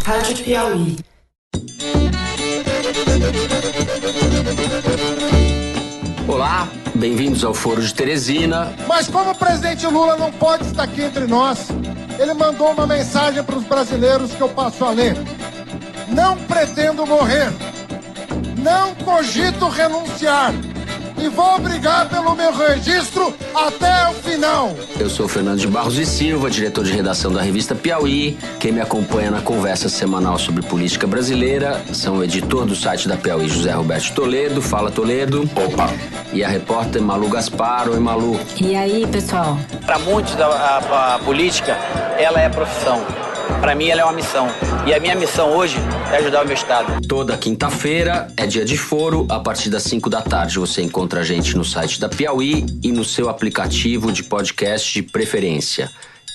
Rádio Piauí. Olá, bem-vindos ao Foro de Teresina. Mas como o presidente Lula não pode estar aqui entre nós, ele mandou uma mensagem para os brasileiros que eu passo a ler. Não pretendo morrer, não cogito renunciar e vou brigar pelo meu registro até o final. Eu sou Fernando de Barros e Silva, diretor de redação da revista Piauí. Quem me acompanha na conversa semanal sobre política brasileira são o editor do site da Piauí, José Roberto Toledo. Fala, Toledo. Opa! E a repórter Malu Gaspar. Oi, Malu. E aí, pessoal? Para muitos, a política, ela é profissão. Para mim, ela é uma missão. E a minha missão hoje é ajudar o meu estado. Toda quinta-feira é dia de foro. A partir das 5 da tarde você encontra a gente no site da Piauí e no seu aplicativo de podcast de preferência.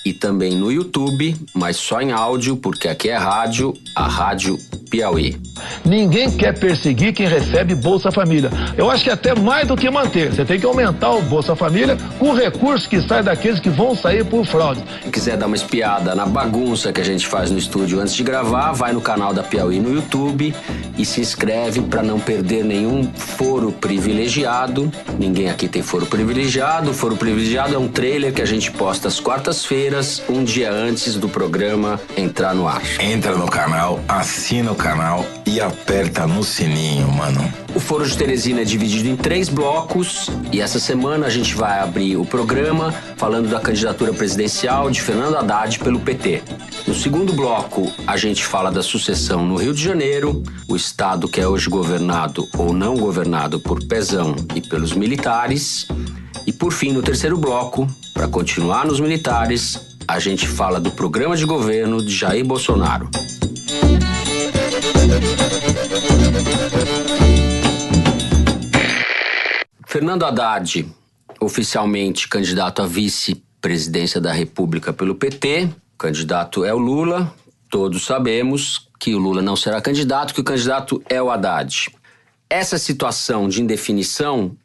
E também no YouTube, mas só em áudio, porque aqui é rádio, a Rádio Piauí. Ninguém quer perseguir quem recebe Bolsa Família. Eu acho que até mais do que manter. Você tem que aumentar o Bolsa Família com o recurso que sai daqueles que vão sair por fraude. Se quiser dar uma espiada na bagunça que a gente faz no estúdio antes de gravar, vai no canal da Piauí no YouTube e se inscreve para não perder nenhum foro privilegiado. Ninguém aqui tem foro privilegiado. O foro privilegiado é um trailer que a gente posta às quartas-feiras, um dia antes do programa entrar no ar. Entra no canal, assina o canal e aperta no sininho, mano. O Foro de Teresina é dividido em 3 blocos e essa semana a gente vai abrir o programa falando da candidatura presidencial de Fernando Haddad pelo PT. No segundo bloco, a gente fala da sucessão no Rio de Janeiro, o estado que é hoje governado ou não governado por Pezão e pelos militares. E por fim, no terceiro bloco, para continuar nos militares, a gente fala do programa de governo de Jair Bolsonaro. Fernando Haddad, oficialmente candidato à vice-presidência da República pelo PT. O candidato é o Lula. Todos sabemos que o Lula não será candidato, que o candidato é o Haddad. Essa situação de indefinição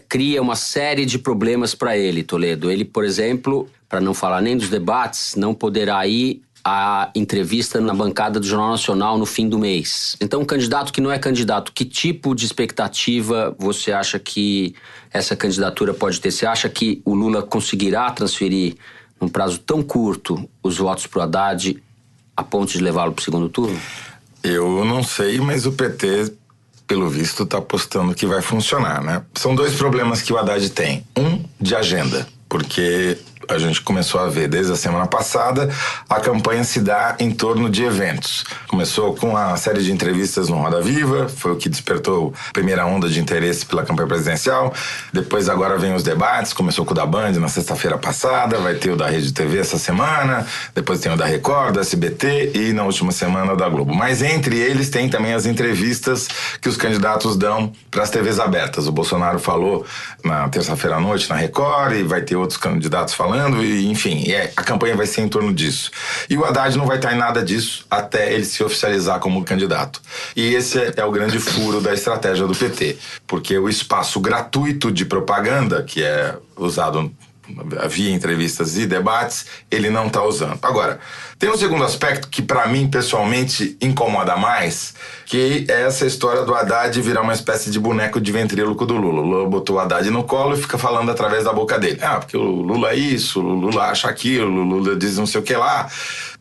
cria uma série de problemas para ele, Toledo. Ele, por exemplo, para não falar nem dos debates, não poderá ir à entrevista na bancada do Jornal Nacional no fim do mês. Então, um candidato que não é candidato, que tipo de expectativa você acha que essa candidatura pode ter? Você acha que o Lula conseguirá transferir, num prazo tão curto, os votos para o Haddad a ponto de levá-lo para o segundo turno? Eu não sei, mas o PT, pelo visto, está apostando que vai funcionar, né? São 2 problemas que o Haddad tem. Um, de agenda, porque a gente começou a ver desde a semana passada, a campanha se dá em torno de eventos. Começou com a série de entrevistas no Roda Viva, foi o que despertou a primeira onda de interesse pela campanha presidencial. Depois agora vem os debates, começou com o da Band na sexta-feira passada, vai ter o da Rede TV essa semana, depois tem o da Record, da SBT e na última semana o da Globo. Mas entre eles tem também as entrevistas que os candidatos dão para as TVs abertas. O Bolsonaro falou na terça-feira à noite na Record e vai ter outros candidatos falando. E, enfim, a campanha vai ser em torno disso. E o Haddad não vai estar em nada disso até ele se oficializar como candidato. E esse é o grande furo da estratégia do PT, porque o espaço gratuito de propaganda, que é usado via entrevistas e debates, ele não está usando. Agora, tem um segundo aspecto que para mim pessoalmente incomoda mais, que é essa história do Haddad virar uma espécie de boneco de ventríloco do Lula. O Lula botou o Haddad no colo e fica falando através da boca dele. Porque o Lula é isso, o Lula acha aquilo, o Lula diz não sei o que lá.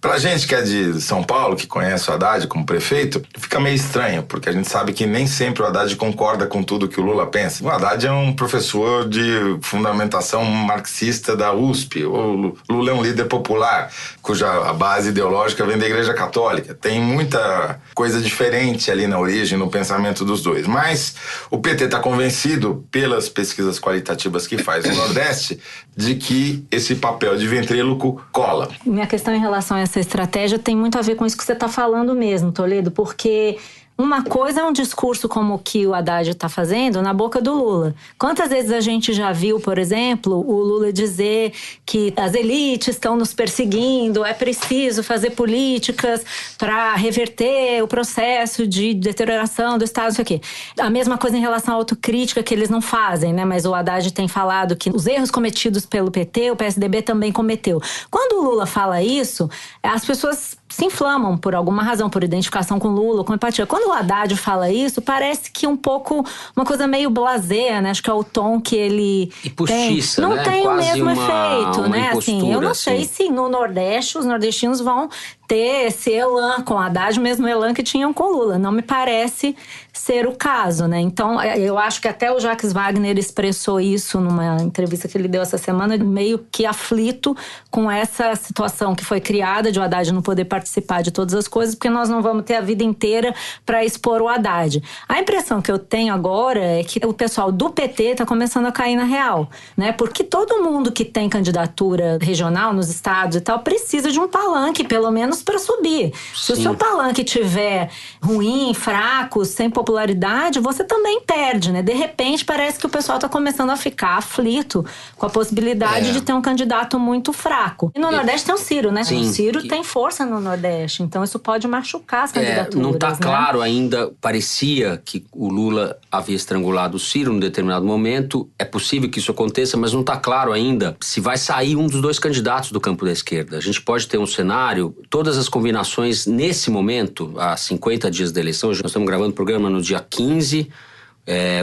Pra gente que é de São Paulo, que conhece o Haddad como prefeito, fica meio estranho, porque a gente sabe que nem sempre o Haddad concorda com tudo que o Lula pensa. O Haddad é um professor de fundamentação marxista da USP. O Lula é um líder popular, cuja a base ideológica vem da Igreja Católica. Tem muita coisa diferente ali na origem, no pensamento dos dois. Mas o PT está convencido, pelas pesquisas qualitativas que faz no Nordeste, de que esse papel de ventríloco cola. Minha questão em relação a essa estratégia tem muito a ver com isso que você está falando mesmo, Toledo, porque uma coisa é um discurso como o que o Haddad está fazendo na boca do Lula. Quantas vezes a gente já viu, por exemplo, o Lula dizer que as elites estão nos perseguindo, é preciso fazer políticas para reverter o processo de deterioração do Estado, isso aqui. A mesma coisa em relação à autocrítica, que eles não fazem, né? Mas o Haddad tem falado que os erros cometidos pelo PT, o PSDB também cometeu. Quando o Lula fala isso, as pessoas se inflamam por alguma razão, por identificação com Lula, com empatia. Quando o Haddad fala isso, parece que um pouco uma coisa meio blasé, né? Acho que é o tom que ele e postiça, tem. Não né? tem quase o mesmo efeito, né? Assim, eu não sei se no Nordeste os nordestinos vão ter esse elan com o Haddad, o mesmo elan que tinham com Lula. Não me parece ser o caso, né? Então, eu acho que até o Jacques Wagner expressou isso numa entrevista que ele deu essa semana, meio que aflito com essa situação que foi criada de o Haddad não poder participar de todas as coisas, porque nós não vamos ter a vida inteira para expor o Haddad. A impressão que eu tenho agora é que o pessoal do PT está começando a cair na real, né? Porque todo mundo que tem candidatura regional nos estados e tal precisa de um palanque, pelo menos para subir. Se o seu palanque tiver ruim, fraco, sem popularidade, você também perde, né? De repente, parece que o pessoal está começando a ficar aflito com a possibilidade de ter um candidato muito fraco. E no Nordeste tem o Ciro, né? Sim. O Ciro tem força no Nordeste, então isso pode machucar as candidaturas. Não está né? claro ainda, parecia que o Lula havia estrangulado o Ciro num determinado momento. É possível que isso aconteça, mas não está claro ainda se vai sair um dos dois candidatos do campo da esquerda. A gente pode ter um cenário, todas as combinações nesse momento, há 50 dias da eleição, nós estamos gravando o programa no dia 15,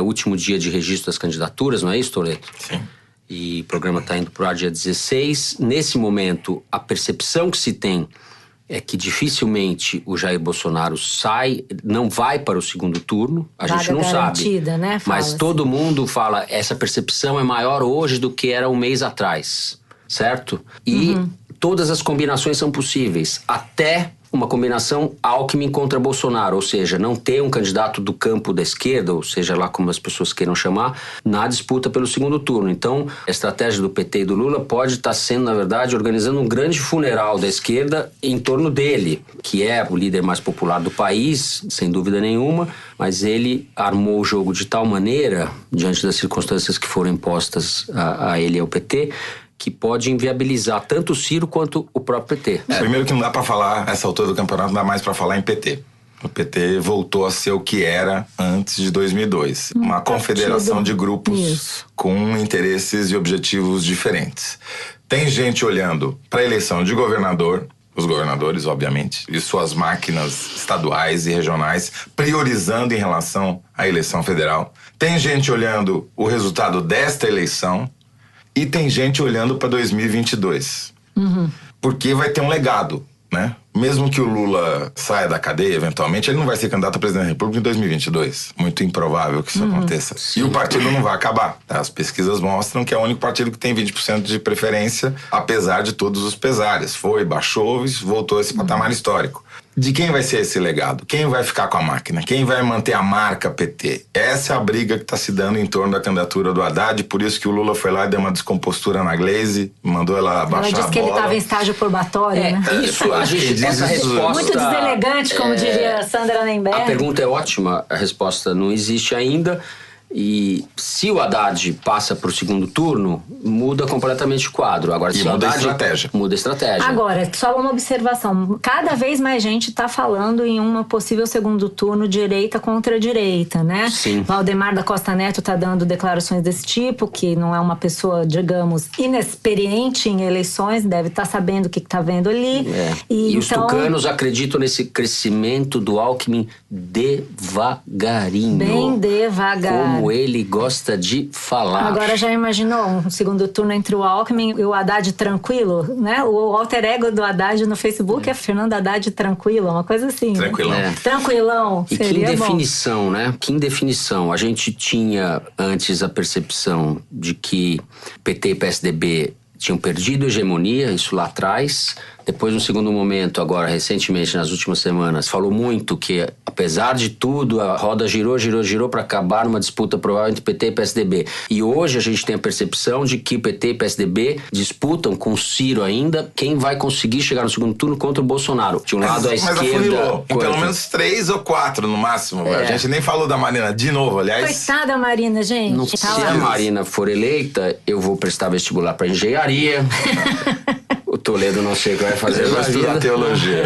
último dia de registro das candidaturas, não é isso, Toledo? Sim. E o programa está indo para o dia 16. Nesse momento, a percepção que se tem é que dificilmente o Jair Bolsonaro não vai para o segundo turno. A gente não sabe. Né? Mas todo mundo fala, essa percepção é maior hoje do que era um mês atrás, certo? E todas as combinações são possíveis, até uma combinação Alckmin contra Bolsonaro, ou seja, não ter um candidato do campo da esquerda, ou seja lá como as pessoas queiram chamar, na disputa pelo segundo turno. Então, a estratégia do PT e do Lula pode estar sendo, na verdade, organizando um grande funeral da esquerda em torno dele, que é o líder mais popular do país, sem dúvida nenhuma, mas ele armou o jogo de tal maneira, diante das circunstâncias que foram impostas a ele e ao PT, que pode inviabilizar tanto o Ciro quanto o próprio PT. Primeiro que não dá pra falar, essa altura do campeonato, não dá mais pra falar em PT. O PT voltou a ser o que era antes de 2002. Uma confederação de grupos com interesses e objetivos diferentes. Tem gente olhando pra eleição de governador, os governadores, obviamente, e suas máquinas estaduais e regionais, priorizando em relação à eleição federal. Tem gente olhando o resultado desta eleição. E tem gente olhando para 2022. Porque vai ter um legado, né? Mesmo que o Lula saia da cadeia, eventualmente, ele não vai ser candidato a presidente da República em 2022. Muito improvável que isso aconteça. Sim. E o partido não vai acabar. As pesquisas mostram que é o único partido que tem 20% de preferência, apesar de todos os pesares. Foi, baixou e voltou a esse patamar histórico. De quem vai ser esse legado? Quem vai ficar com a máquina? Quem vai manter a marca PT? Essa é a briga que está se dando em torno da candidatura do Haddad, por isso que o Lula foi lá e deu uma descompostura na Gleisi, mandou ela abaixar a bola. Ela disse que ele estava em estágio probatório, né? Isso, a gente essa resposta... Muito deselegante, como diria Sandra Nemberg. A pergunta é ótima, a resposta não existe ainda. E se o Haddad passa para o segundo turno, muda completamente o quadro. Agora, se muda o Haddad, a estratégia. Muda a estratégia. Agora, só uma observação. Cada vez mais gente está falando em uma possível segundo turno direita contra direita, né? Sim. Valdemar da Costa Neto está dando declarações desse tipo, que não é uma pessoa, digamos, inexperiente em eleições, deve estar sabendo o que está vendo ali. E os tucanos acreditam nesse crescimento do Alckmin devagarinho. Bem devagar. Como ele gosta de falar. Agora já imaginou um segundo turno entre o Alckmin e o Haddad tranquilo, né? O alter ego do Haddad no Facebook é Fernando Haddad tranquilo, uma coisa assim. Tranquilão. Né? Tranquilão. E seria que indefinição, né? Que indefinição. A gente tinha antes a percepção de que PT e PSDB tinham perdido a hegemonia, isso lá atrás. Depois, no segundo momento, agora, recentemente, nas últimas semanas, falou muito que, apesar de tudo, a roda girou para acabar numa disputa provável entre PT e PSDB. E hoje a gente tem a percepção de que PT e PSDB disputam com o Ciro ainda quem vai conseguir chegar no segundo turno contra o Bolsonaro. De um lado, a esquerda... Afunilou. Pelo menos 3 ou 4 no máximo. A gente nem falou da Marina de novo, aliás. Coitada Marina, gente. Não, se a Marina for eleita, eu vou prestar vestibular para engenharia. O Toledo não sei o que vai fazer. Eu vou estudar teologia.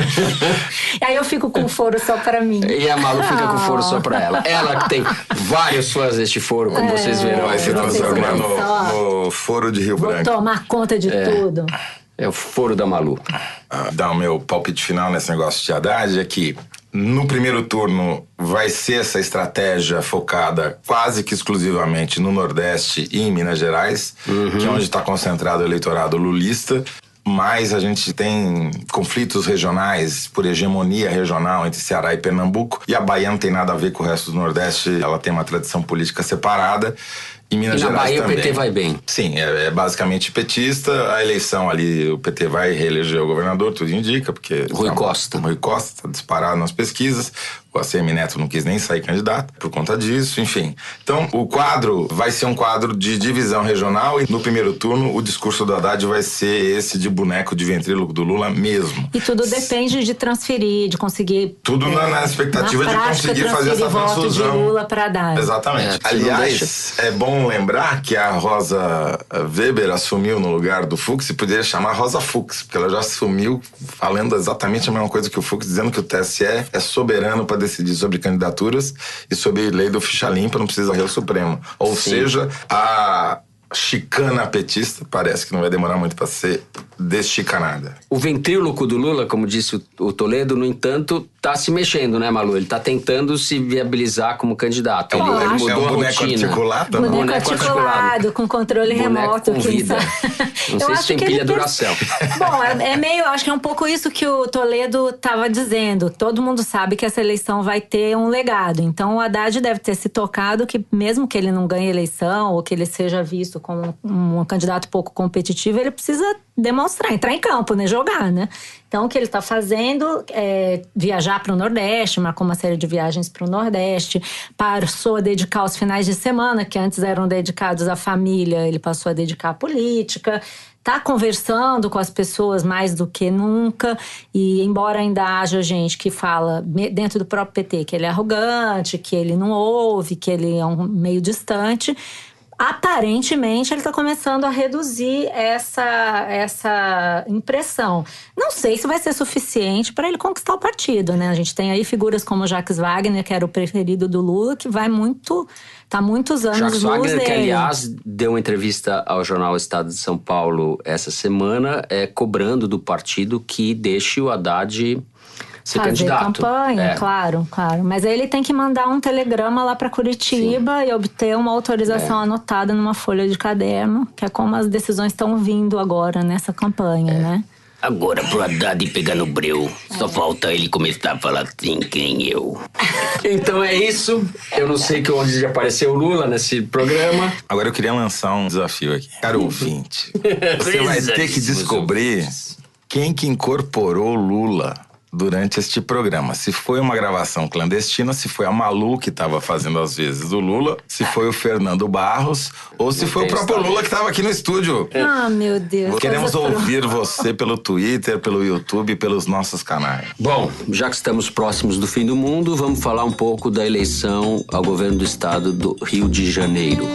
Aí eu fico com foro só pra mim. E a Malu fica com foro só pra ela. Ela que tem vários fãs deste foro, como vocês verão. Vai se transformar no foro de Rio Branco. Vou tomar conta de tudo. É o foro da Malu. Dar o meu palpite final nesse negócio de Haddad é que no primeiro turno vai ser essa estratégia focada quase que exclusivamente no Nordeste e em Minas Gerais, que é onde está concentrado o eleitorado lulista. Mas a gente tem conflitos regionais por hegemonia regional entre Ceará e Pernambuco, e a Bahia não tem nada a ver com o resto do Nordeste, ela tem uma tradição política separada. E Minas Gerais Bahia também. O PT vai bem. Sim, é basicamente petista. A eleição ali, o PT vai reeleger o governador, tudo indica, porque... Rui Costa está disparado nas pesquisas. O ACM Neto não quis nem sair candidato por conta disso, enfim. Então, o quadro vai ser um quadro de divisão regional, e no primeiro turno o discurso do Haddad vai ser esse de boneco de ventríloco do Lula mesmo. E tudo depende de transferir, de conseguir... Tudo na expectativa de conseguir fazer essa transfusão. De Lula para Haddad. Exatamente. Aliás, é bom lembrar que a Rosa Weber assumiu no lugar do Fux, e poderia chamar Rosa Fux, porque ela já assumiu falando exatamente a mesma coisa que o Fux, dizendo que o TSE é soberano para decidir sobre candidaturas e sobre lei do ficha limpa, não precisa ir ao Supremo. Ou seja, a chicana petista parece que não vai demorar muito para ser deschicanada. O ventríloco do Lula, como disse o Toledo, no entanto, tá se mexendo, né, Malu? Ele tá tentando se viabilizar como candidato. Ele mudou um a boneco rotina. articulado? Boneco articulado, com controle remoto. Com vida. Não sei se tem pilha Duracell. Bom, é meio, acho que é um pouco isso que o Toledo tava dizendo. Todo mundo sabe que essa eleição vai ter um legado. Então o Haddad deve ter se tocado que, mesmo que ele não ganhe a eleição, ou que ele seja visto como um candidato pouco competitivo, ele precisa demonstrar, entrar em campo, né? Jogar, né? Então, o que ele está fazendo é viajar para o Nordeste, marcou uma série de viagens para o Nordeste, passou a dedicar os finais de semana, que antes eram dedicados à família, ele passou a dedicar à política, está conversando com as pessoas mais do que nunca, e embora ainda haja gente que fala, dentro do próprio PT, que ele é arrogante, que ele não ouve, que ele é meio distante, aparentemente ele está começando a reduzir essa impressão. Não sei se vai ser suficiente para ele conquistar o partido, né? A gente tem aí figuras como Jacques Wagner, que era o preferido do Lula, que vai muito... Tá muitos anos Jacques Wagner, dele. que aliás deu uma entrevista ao jornal Estado de São Paulo essa semana, cobrando do partido que deixe o Haddad ser candidato. Campanha, claro. Mas aí ele tem que mandar um telegrama lá para Curitiba e obter uma autorização anotada numa folha de caderno, que é como as decisões estão vindo agora nessa campanha, né? Agora, pro Haddad pegar no breu, só falta ele começar a falar assim, quem eu. Então é isso. Eu não sei onde já apareceu o Lula nesse programa. Agora eu queria lançar um desafio aqui. Caro ouvinte, você vai ter que descobrir quem que incorporou Lula durante este programa. Se foi uma gravação clandestina, se foi a Malu que estava fazendo as vezes do Lula, se foi o Fernando Barros, ou se foi o próprio Lula que estava aqui no estúdio. Ah, meu Deus. Queremos ouvir você pelo Twitter, pelo YouTube, pelos nossos canais. Bom, já que estamos próximos do fim do mundo, vamos falar um pouco da eleição ao governo do estado do Rio de Janeiro.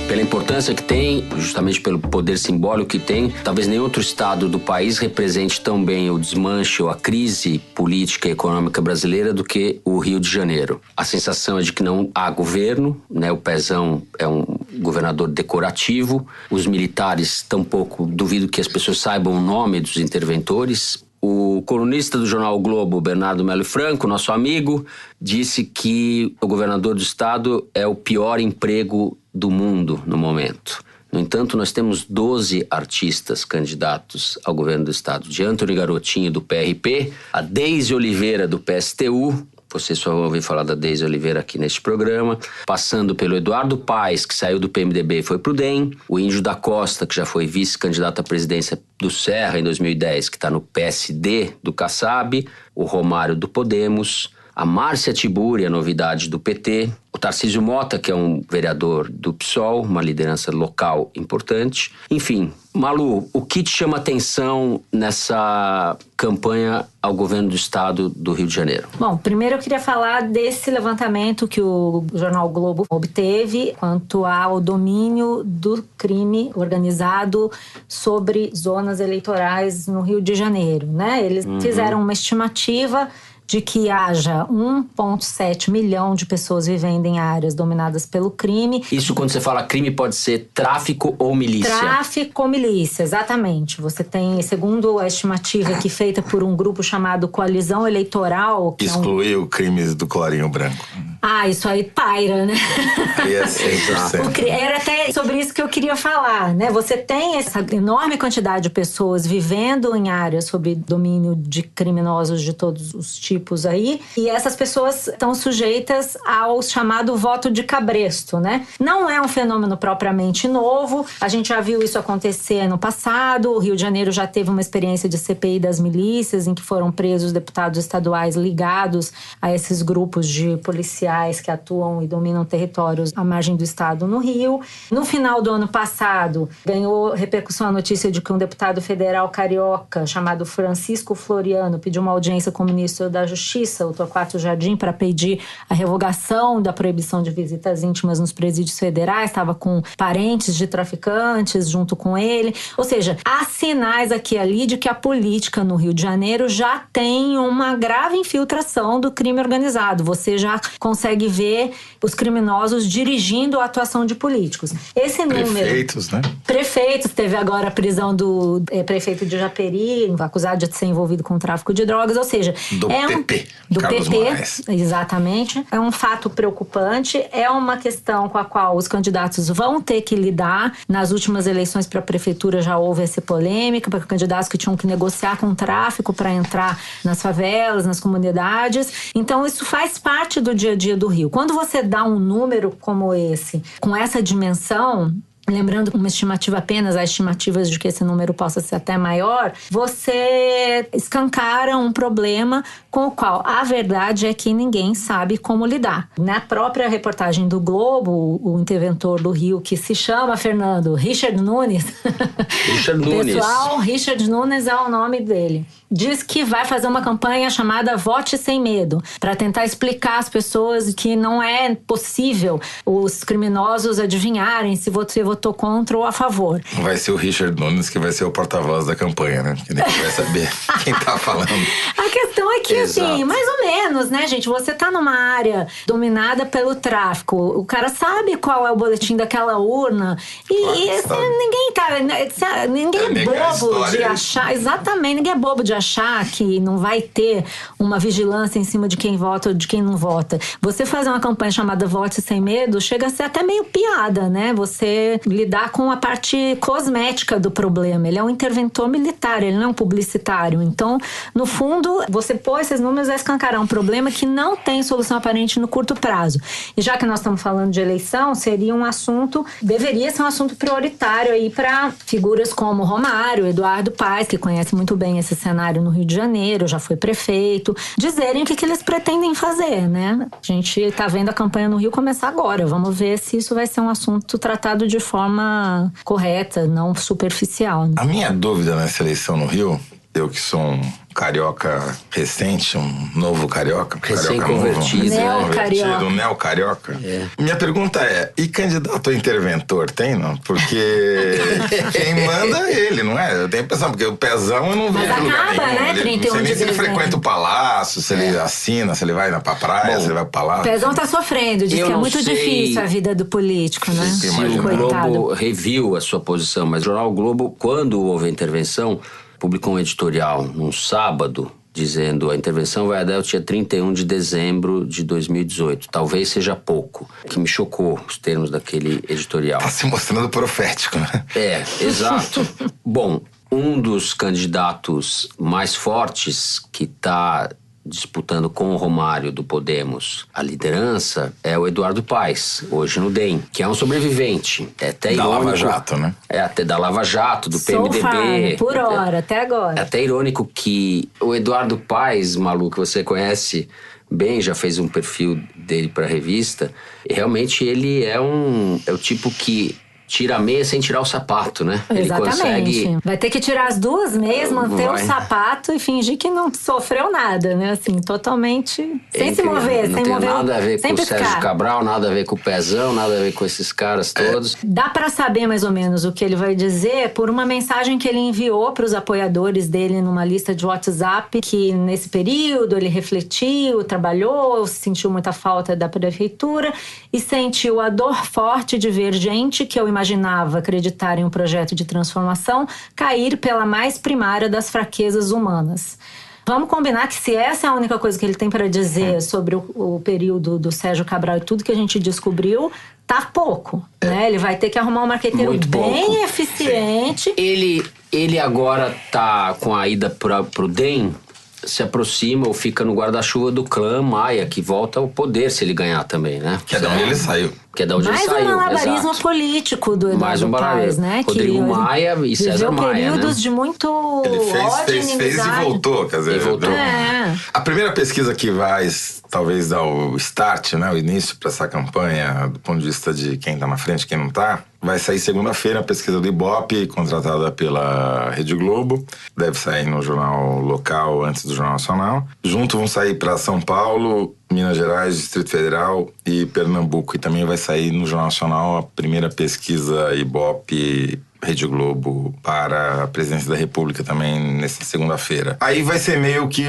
Pela importância que tem, justamente pelo poder simbólico que tem, talvez nenhum outro estado do país represente tão bem o desmanche ou a crise política e econômica brasileira do que o Rio de Janeiro. A sensação é de que não há governo, né? O Pezão é um governador decorativo, os militares tampouco, duvido que as pessoas saibam o nome dos interventores. O colunista do jornal o Globo, Bernardo Melo Franco, nosso amigo, disse que o governador do estado é o pior emprego do mundo no momento. No entanto, nós temos 12 artistas candidatos ao governo do estado. De Antony Garotinho, do PRP, a Deise Oliveira, do PSTU, vocês só vão ouvir falar da Deise Oliveira aqui neste programa, passando pelo Eduardo Paes, que saiu do PMDB e foi pro DEM, o Índio da Costa, que já foi vice-candidato à presidência do Serra em 2010, que está no PSD do Kassab, o Romário do Podemos, a Márcia Tiburi, a novidade do PT, o Tarcísio Mota, que é um vereador do PSOL, uma liderança local importante. Enfim, Malu, o que te chama atenção nessa campanha ao governo do estado do Rio de Janeiro? Bom, primeiro eu queria falar desse levantamento que o jornal o Globo obteve quanto ao domínio do crime organizado sobre zonas eleitorais no Rio de Janeiro, né? Eles fizeram uma estimativa de que haja 1,7 milhão de pessoas vivendo em áreas dominadas pelo crime. Isso, quando você fala crime, pode ser tráfico ou milícia? Tráfico ou milícia, exatamente. Você tem, segundo a estimativa aqui feita por um grupo chamado Coalizão Eleitoral... Que excluiu crimes do colarinho branco. Isso aí paira, né? Era até sobre isso que eu queria falar, né? Você tem essa enorme quantidade de pessoas vivendo em áreas sob domínio de criminosos de todos os tipos aí, e essas pessoas estão sujeitas ao chamado voto de cabresto, né? Não é um fenômeno propriamente novo, a gente já viu isso acontecer no passado, o Rio de Janeiro já teve uma experiência de CPI das milícias, em que foram presos deputados estaduais ligados a esses grupos de policiais que atuam e dominam territórios à margem do estado no Rio. No final do ano passado, ganhou repercussão a notícia de que um deputado federal carioca chamado Francisco Floriano pediu uma audiência com o ministro da Justiça, o Torquato Jardim, para pedir a revogação da proibição de visitas íntimas nos presídios federais. Estava com parentes de traficantes junto com ele. Ou seja, há sinais aqui e ali de que a política no Rio de Janeiro já tem uma grave infiltração do crime organizado. Você já consegue ver os criminosos dirigindo a atuação de políticos. Esse número... Prefeitos, né? Prefeitos. Teve agora a prisão do prefeito de Japeri, acusado de ser envolvido com tráfico de drogas. Ou seja... Do PP. Do Carlos PP, Moraes. Exatamente. É um fato preocupante. É uma questão com a qual os candidatos vão ter que lidar. Nas últimas eleições para a prefeitura já houve essa polêmica, para candidatos que tinham que negociar com o tráfico para entrar nas favelas, nas comunidades. Então, isso faz parte do dia a dia do Rio. Quando você dá um número como esse, com essa dimensão, lembrando uma estimativa apenas, há estimativas de que esse número possa ser até maior, você escancara um problema com o qual a verdade é que ninguém sabe como lidar. Na própria reportagem do Globo, o interventor do Rio, que se chama, Fernando, Richard Nunes. Richard Nunes. Pessoal, Richard Nunes é o nome dele. Diz que vai fazer uma campanha chamada Vote Sem Medo, para tentar explicar às pessoas que não é possível os criminosos adivinharem se você votou contra ou a favor. Vai ser o Richard Nunes que vai ser o porta-voz da campanha, né? Que ninguém vai saber quem tá falando. A questão é que, assim, mais ou menos, né, gente? Você tá numa área dominada pelo tráfico, o cara sabe qual é o boletim daquela urna ninguém é bobo de achar, exatamente, ninguém é bobo de achar que não vai ter uma vigilância em cima de quem vota ou de quem não vota. Você fazer uma campanha chamada Vote Sem Medo chega a ser até meio piada, né? Você lidar com a parte cosmética do problema. Ele é um interventor militar, ele não é um publicitário. Então, no fundo, você pôr esses números a escancarar um problema que não tem solução aparente no curto prazo. E já que nós estamos falando de eleição, deveria ser um assunto prioritário aí para figuras como Romário, Eduardo Paes, que conhece muito bem esse cenário no Rio de Janeiro, já foi prefeito, dizerem o que eles pretendem fazer, né? A gente está vendo a campanha no Rio começar agora. Vamos ver se isso vai ser um assunto tratado de forma correta, não superficial, né? A minha dúvida nessa eleição no Rio, eu que sou um carioca recente, um novo carioca. Recém-convertido. Um neo-carioca. É. Minha pergunta é, e candidato a interventor tem, não? Porque quem manda é ele, não é? Eu tenho a impressão, porque o Pezão eu não vejo em lugar nenhum. Né? Não sei nem se ele frequenta o palácio, se ele assina, se ele vai pra praia, se ele vai pro palácio. O Pezão tá sofrendo, diz que é muito difícil a vida do político, né? Se o Globo reviu a sua posição, mas o jornal Globo, quando houve a intervenção, publicou um editorial num sábado, dizendo a intervenção vai até o dia 31 de dezembro de 2018. Talvez seja pouco. Que me chocou os termos daquele editorial. Tá se mostrando profético, né? É, exato. Bom, um dos candidatos mais fortes que está disputando com o Romário do Podemos a liderança é o Eduardo Paes, hoje no DEM, que é um sobrevivente. É até da irônico, Lava Jato, né? É até da Lava Jato, do PMDB. Por hora, até agora. É até irônico que o Eduardo Paes, Malu, que você conhece bem, já fez um perfil dele para a revista, e realmente ele é o tipo que tira a meia sem tirar o sapato, né? Exatamente. Ele consegue... Vai ter que tirar as duas meias, manter o Vai. sapato e fingir que não sofreu nada, né? Assim, totalmente sem se mover, Não sem tem mover, nada a ver sem com o piscar. Sérgio Cabral, nada a ver com o Pezão, nada a ver com esses caras todos. Dá pra saber mais ou menos o que ele vai dizer por uma mensagem que ele enviou para os apoiadores dele numa lista de WhatsApp, que nesse período ele refletiu, trabalhou, sentiu muita falta da prefeitura e sentiu a dor forte de ver gente que eu imaginava acreditar em um projeto de transformação cair pela mais primária das fraquezas humanas. Vamos combinar que se essa é a única coisa que ele tem para dizer sobre o período do Sérgio Cabral e tudo que a gente descobriu, tá pouco, né? Ele vai ter que arrumar um marqueteiro Muito bem pouco. eficiente. Ele agora tá com a ida pro DEM, se aproxima ou fica no guarda-chuva do clã Maia, que volta ao poder se ele ganhar também, né? Que é de onde ele saiu. Que é de onde Mais ele saiu, um malabarismo exato. político do Mais um Eduardo Paes, malabarismo. né? Rodrigo que Maia e César viveu Maia, períodos né? de muito Ele ódio fez e inimizade. voltou, quer dizer... E voltou. A primeira pesquisa que vai, talvez, dar o start, né, o início para essa campanha, do ponto de vista de quem tá na frente e quem não tá, vai sair segunda-feira a pesquisa do Ibope, contratada pela Rede Globo. Deve sair no jornal local antes do Jornal Nacional. Junto vão sair para São Paulo, Minas Gerais, Distrito Federal e Pernambuco. E também vai sair no Jornal Nacional a primeira pesquisa Ibope Rede Globo para a presidência da República também nessa segunda-feira. Aí vai ser meio que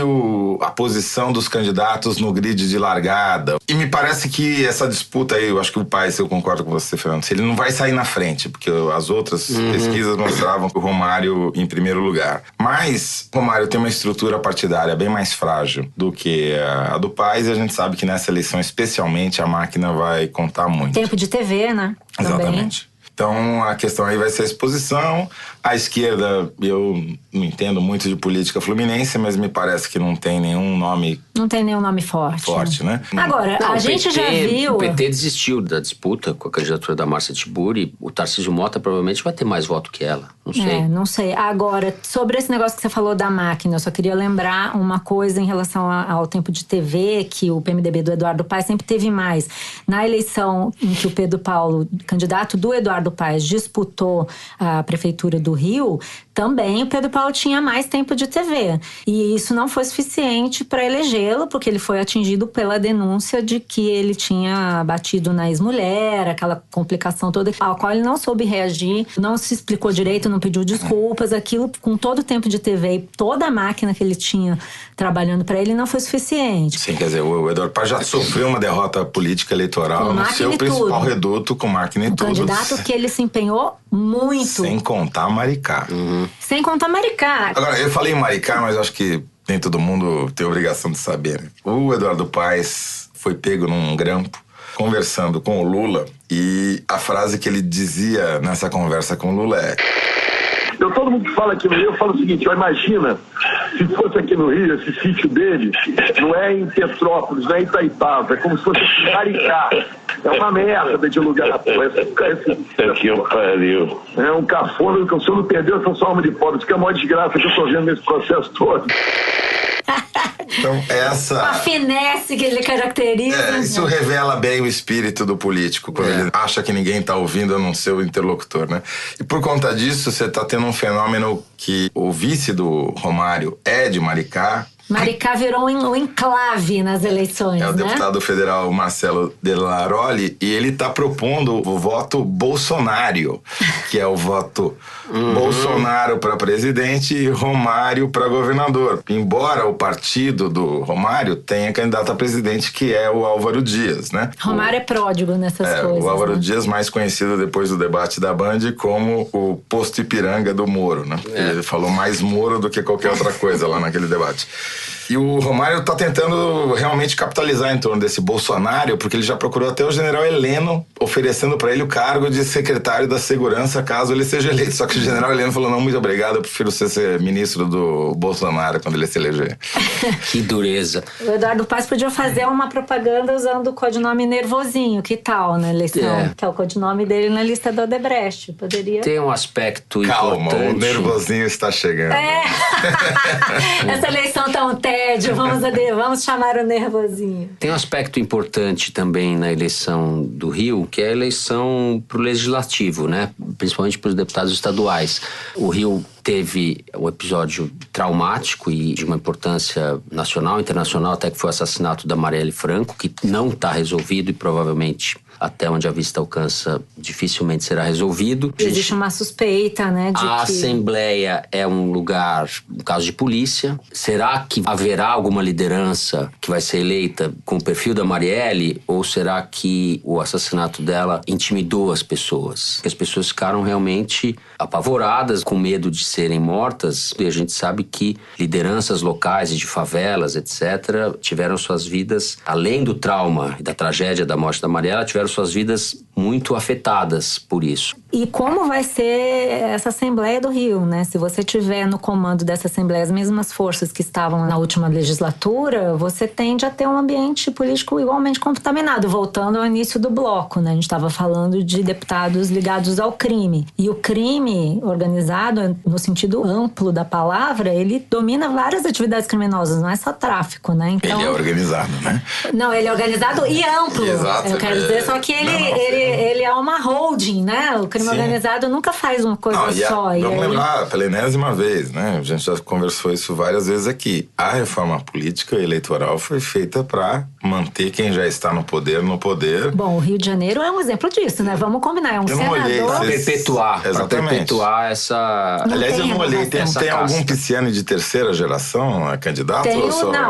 a posição dos candidatos no grid de largada. E me parece que essa disputa aí, eu acho que o Paes, eu concordo com você, Fernando, ele não vai sair na frente, porque as outras pesquisas mostravam o Romário em primeiro lugar. Mas o Romário tem uma estrutura partidária bem mais frágil do que a do Paes, e a gente sabe que nessa eleição especialmente a máquina vai contar muito. Tempo de TV, né? Exatamente. Então, a questão aí vai ser a exposição. A esquerda, eu não entendo muito de política fluminense, mas me parece que não tem nenhum nome... Não tem nenhum nome forte. né? Agora, Não, a gente já viu... O PT desistiu da disputa com a candidatura da Márcia Tiburi. O Tarcísio Mota provavelmente vai ter mais voto que ela. Não sei. Não sei. Agora, sobre esse negócio que você falou da máquina, eu só queria lembrar uma coisa em relação ao tempo de TV, que o PMDB do Eduardo Paes sempre teve mais. Na eleição em que o Pedro Paulo, candidato do Eduardo Paes, disputou a prefeitura do Rio, também o Pedro Paulo tinha mais tempo de TV. E isso não foi suficiente para elegê-lo, porque ele foi atingido pela denúncia de que ele tinha batido na ex-mulher, aquela complicação toda, ao qual ele não soube reagir, não se explicou direito, não pediu desculpas. Aquilo, com todo o tempo de TV e toda a máquina que ele tinha trabalhando para ele, não foi suficiente. Sim, quer dizer, o Eduardo Paes já sofreu uma derrota política eleitoral no seu principal reduto, com máquina e tudo. Um candidato que ele se empenhou muito. Sem contar Maricá. Sem contar Maricá. Agora, eu falei em Maricá, mas acho que nem todo mundo tem obrigação de saber, né? O Eduardo Paes foi pego num grampo conversando com o Lula, e a frase que ele dizia nessa conversa com o Lula é: todo mundo que fala aqui no Rio, eu falo o seguinte: imagina se fosse aqui no Rio, esse sítio dele não é em Petrópolis, não é em Itaipava, é como se fosse em Maricá. É uma merda de lugar, pô. Aqui eu pariu. É um cafona, que o senhor não perdeu essa sua alma de pobre. Isso que é a maior desgraça que eu tô vendo nesse processo todo. Então, A finesse que ele caracteriza. Isso revela bem o espírito do político, quando ele acha que ninguém tá ouvindo a não ser o interlocutor, né? E por conta disso, você tá tendo um fenômeno que o vice do Romário é de Maricá. Maricá virou um enclave nas eleições, É o né? deputado federal Marcelo Delaroli, e ele está propondo o voto bolsonário, que é o voto Bolsonaro para presidente e Romário para governador. Embora o partido do Romário tenha candidato a presidente, que é o Álvaro Dias, né? Romário é pródigo nessas coisas. O Álvaro né? Dias, mais conhecido depois do debate da Band como o posto Ipiranga do Moro, né? Ele falou mais Moro do que qualquer outra coisa lá naquele debate. E o Romário tá tentando realmente capitalizar em torno desse Bolsonaro, porque ele já procurou até o general Heleno, oferecendo para ele o cargo de secretário da Segurança, caso ele seja eleito. Só que o general Heleno falou: não, muito obrigado, eu prefiro ser ministro do Bolsonaro quando ele se eleger. Que dureza. O Eduardo Paes podia fazer uma propaganda usando o codinome Nervosinho, que tal, na eleição? Que é o codinome dele na lista do Odebrecht. Poderia... Tem um aspecto Calma, importante. o Nervosinho nervosinho está chegando. Essa eleição tá um tédio, vamos chamar o nervosinho. Tem um aspecto importante também na eleição do Rio, que é a eleição para o legislativo, né? Principalmente para os deputados estaduais. O Rio teve um episódio traumático e de uma importância nacional, internacional, até que foi o assassinato da Marielle Franco, que não está resolvido e provavelmente, até onde a vista alcança, dificilmente será resolvido. Existe uma suspeita, né? A Assembleia é um lugar, um caso de polícia. Será que haverá alguma liderança que vai ser eleita com o perfil da Marielle? Ou será que o assassinato dela intimidou as pessoas? Porque as pessoas ficaram realmente apavoradas, com medo de serem mortas. E a gente sabe que lideranças locais e de favelas, etc., tiveram suas vidas, além do trauma e da tragédia da morte da Marielle, tiveram suas vidas muito afetadas por isso. E como vai ser essa Assembleia do Rio, né? Se você tiver no comando dessa Assembleia as mesmas forças que estavam na última legislatura, você tende a ter um ambiente político igualmente contaminado. Voltando ao início do bloco, né? A gente estava falando de deputados ligados ao crime. E o crime organizado, no sentido amplo da palavra, ele domina várias atividades criminosas, não é só tráfico, né? Então, ele é organizado, né? Não, ele é organizado e amplo. Exato. Eu quero dizer, só que ele é uma holding, né? O crime organizado nunca faz uma coisa só. Vamos lembrar, pela enésima vez, né? A gente já conversou isso várias vezes aqui. A reforma política e eleitoral foi feita para manter quem já está no poder. Bom, o Rio de Janeiro é um exemplo disso, né? Vamos combinar, é um senador... Para perpetuar. Exatamente. Para perpetuar essa... Aliás, eu não olhei. Tem algum Pisciani de terceira geração candidato? Tem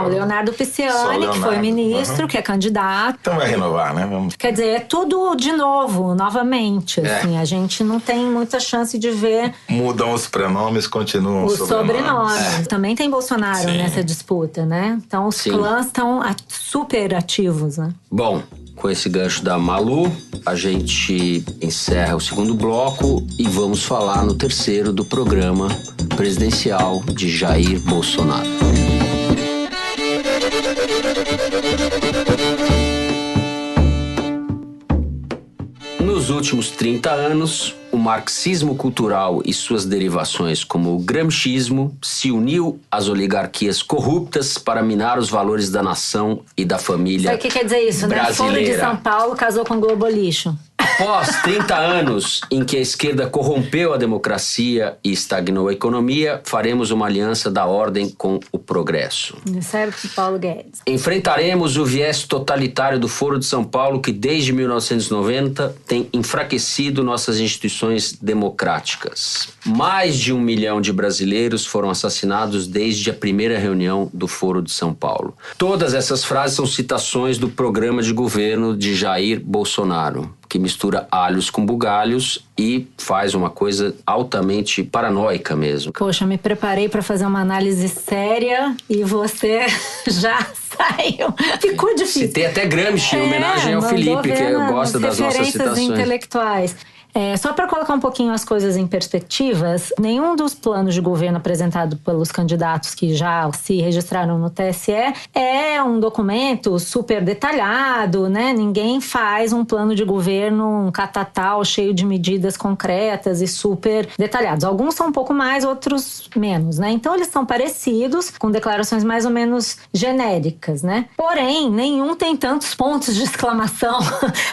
Leonardo Pisciani, que foi ministro, que é candidato. Então vai renovar, né? Quer dizer, é tudo de novo, novamente. Assim, a gente não tem muita chance de ver... Mudam os pronomes, continuam os sobrenomes. Também tem Bolsonaro nessa disputa, né? Então os clãs estão super ativos, né? Bom, com esse gancho da Malu, a gente encerra o segundo bloco e vamos falar no terceiro do programa presidencial de Jair Bolsonaro. Nos últimos 30 anos, o marxismo cultural e suas derivações, como o gramscismo, se uniu às oligarquias corruptas para minar os valores da nação e da família brasileira. Sabe o que quer dizer isso, né? Folha de São Paulo casou com Globo Lixo. Após 30 anos em que a esquerda corrompeu a democracia e estagnou a economia, faremos uma aliança da ordem com o progresso. Ministério de Paulo Guedes. Enfrentaremos o viés totalitário do Foro de São Paulo, que desde 1990 tem enfraquecido nossas instituições democráticas. Mais de 1 milhão de brasileiros foram assassinados desde a primeira reunião do Foro de São Paulo. Todas essas frases são citações do programa de governo de Jair Bolsonaro, que mistura alhos com bugalhos e faz uma coisa altamente paranoica mesmo. Poxa, me preparei para fazer uma análise séria e você já saiu. Ficou difícil. Citei até Gramsci, em homenagem ao Felipe, que gosta das nossas citações. Intelectuais. Só para colocar um pouquinho as coisas em perspectivas, nenhum dos planos de governo apresentado pelos candidatos que já se registraram no TSE é um documento super detalhado, né? Ninguém faz um plano de governo, um catatal cheio de medidas concretas e super detalhados. Alguns são um pouco mais, outros menos, né? Então eles são parecidos, com declarações mais ou menos genéricas, né? Porém, nenhum tem tantos pontos de exclamação.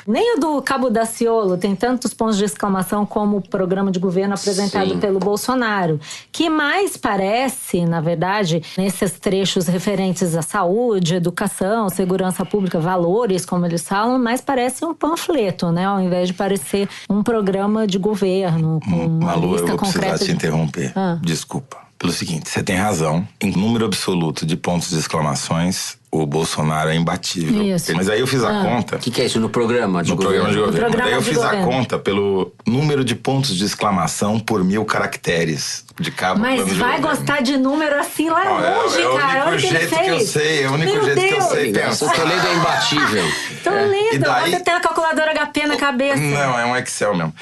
Nem o do Cabo Daciolo tem tantos pontos de exclamação como o programa de governo apresentado pelo Bolsonaro, que mais parece, na verdade, nesses trechos referentes à saúde, educação, segurança pública, valores, como eles falam, mais parece um panfleto, né? Ao invés de parecer um programa de governo com uma lista concreta. Eu vou precisar te interromper. Desculpa. Pelo seguinte, você tem razão. Em número absoluto de pontos de exclamações, o Bolsonaro é imbatível. Isso. Mas aí eu fiz a conta. O que é isso? No programa de governo? Programa de governo. Programa Daí eu de fiz governo. a conta pelo número de pontos de exclamação por 1000 caracteres de cada plano de governo. Mas vai gostar de número assim lá longe, cara. É o único jeito que eu sei. É o único jeito que eu sei pensar. O Toledo é imbatível. Toledo, você tem a calculadora HP na cabeça. Não, é um Excel mesmo.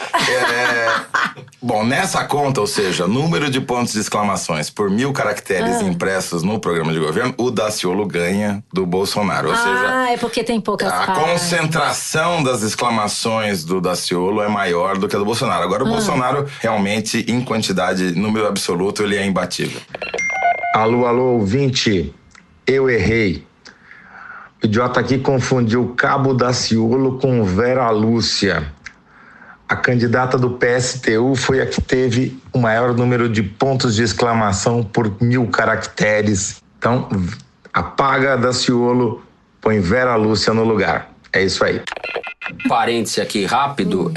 Bom, nessa conta, ou seja, número de pontos de exclamações por 1000 caracteres impressos no programa de governo, o Daciolo ganha do Bolsonaro. Ou seja, é porque tem poucas a concentração das exclamações do Daciolo é maior do que a do Bolsonaro. Agora, o Bolsonaro realmente, em quantidade, número líder absoluto, ele é imbatível. Alô, ouvinte, eu errei. O idiota aqui confundiu Cabo Daciolo com Vera Lúcia. A candidata do PSTU foi a que teve o maior número de pontos de exclamação por 1000 caracteres. Então, apaga Daciolo, põe Vera Lúcia no lugar. É isso aí. Parêntese aqui rápido,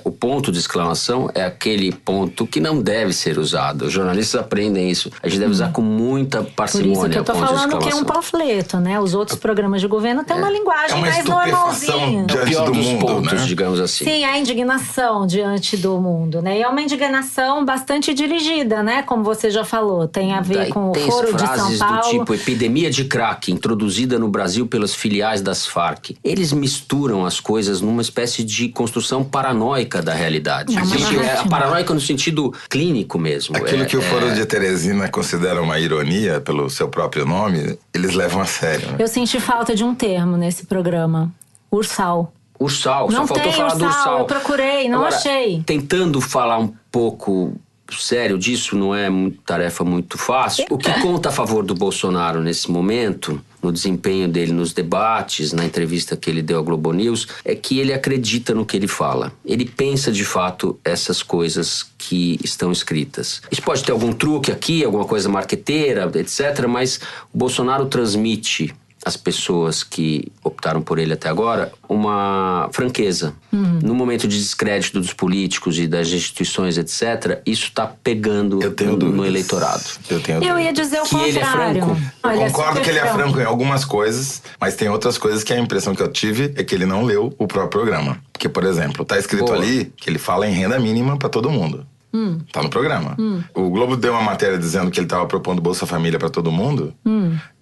o ponto de exclamação é aquele ponto que não deve ser usado. Os jornalistas aprendem isso. A gente deve usar com muita parcimônia. Por isso que eu tô falando que é um panfleto, né? Os outros programas de governo têm uma linguagem mais normalzinha. É o pior dos pontos, né? Digamos assim. Sim, a indignação diante do mundo, né? E é uma indignação bastante dirigida, né? Como você já falou, tem a ver com o Foro de São Paulo. Do tipo epidemia de crack introduzida no Brasil pelas filiais das Farc. Eles misturam as coisas numa espécie de construção paranoica da realidade. Paranoica no sentido clínico mesmo. Aquilo que o Foro de Teresina considera uma ironia pelo seu próprio nome, eles levam a sério. Né? Eu senti falta de um termo nesse programa. Ursal. Ursal, não só faltou falar ursal, do Ursal. Eu procurei, não Agora, achei. Tentando falar um pouco sério disso, não é tarefa muito fácil. O que conta a favor do Bolsonaro nesse momento, no desempenho dele nos debates, na entrevista que ele deu à Globo News, é que ele acredita no que ele fala. Ele pensa de fato essas coisas que estão escritas. Isso pode ter algum truque aqui, alguma coisa marqueteira, etc., mas o Bolsonaro transmite às pessoas que optaram por ele até agora uma franqueza. No momento de descrédito dos políticos e das instituições, etc., isso está pegando no eleitorado. Eu ia dizer o contrário. Ele é franco. Eu concordo que ele é franco em algumas coisas, mas tem outras coisas que a impressão que eu tive é que ele não leu o próprio programa. Porque, por exemplo, tá escrito ali que ele fala em renda mínima para todo mundo. Tá no programa. O Globo deu uma matéria dizendo que ele tava propondo Bolsa Família para todo mundo.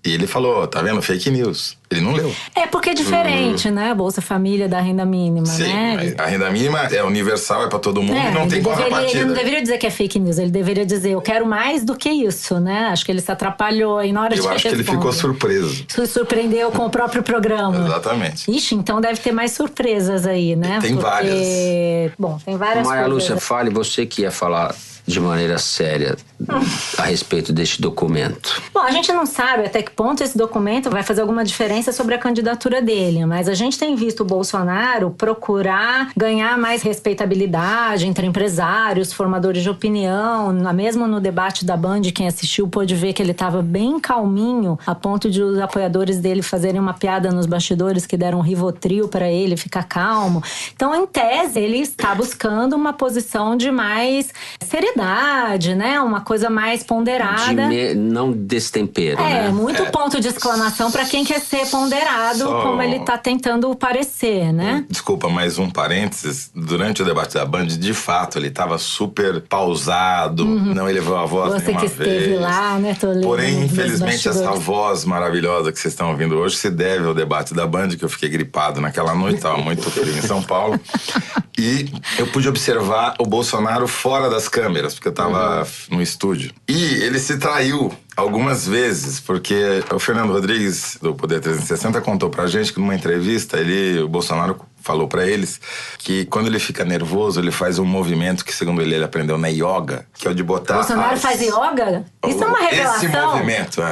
E ele falou, tá vendo? Fake news. Ele não leu. É porque é diferente, né? Bolsa Família da renda mínima, sim, né? A renda mínima é universal, é pra todo mundo e não tem contrapartida. Ele não deveria dizer que é fake news, ele deveria dizer, eu quero mais do que isso, né? Acho que ele se atrapalhou aí na hora de responder. Eu acho que ele ficou surpreso. Se surpreendeu com o próprio programa. Exatamente. Ixi, então deve ter mais surpresas aí, né? Tem várias. Bom, tem várias Maria coisas. Lúcia, fale, você que ia falar de maneira séria a respeito deste documento. Bom, a gente não sabe até que ponto esse documento vai fazer alguma diferença sobre a candidatura dele, mas a gente tem visto o Bolsonaro procurar ganhar mais respeitabilidade entre empresários, formadores de opinião. Mesmo no debate da Band, quem assistiu pôde ver que ele estava bem calminho, a ponto de os apoiadores dele fazerem uma piada nos bastidores que deram um Rivotril para ele ficar calmo. Então, em tese, ele está buscando uma posição de mais seriedade, né? Uma coisa mais ponderada. Não destempero, né? Muito ponto de exclamação para quem quer ser ponderado, como ele tá tentando parecer, né? Desculpa, mais um parênteses. Durante o debate da Band, de fato, ele tava super pausado, não elevou a voz Você que esteve lá, né, Toledo? Porém, infelizmente, essa voz maravilhosa que vocês estão ouvindo hoje se deve ao debate da Band, que eu fiquei gripado naquela noite, tava muito frio em São Paulo. E eu pude observar o Bolsonaro fora das câmeras, porque eu tava no estúdio. E ele se traiu algumas vezes, porque o Fernando Rodrigues, do Poder 360, contou pra gente que numa entrevista, o Bolsonaro falou pra eles que quando ele fica nervoso, ele faz um movimento que, segundo ele aprendeu na yoga, que é o de botar... Bolsonaro faz yoga? Isso é uma revelação? Esse movimento,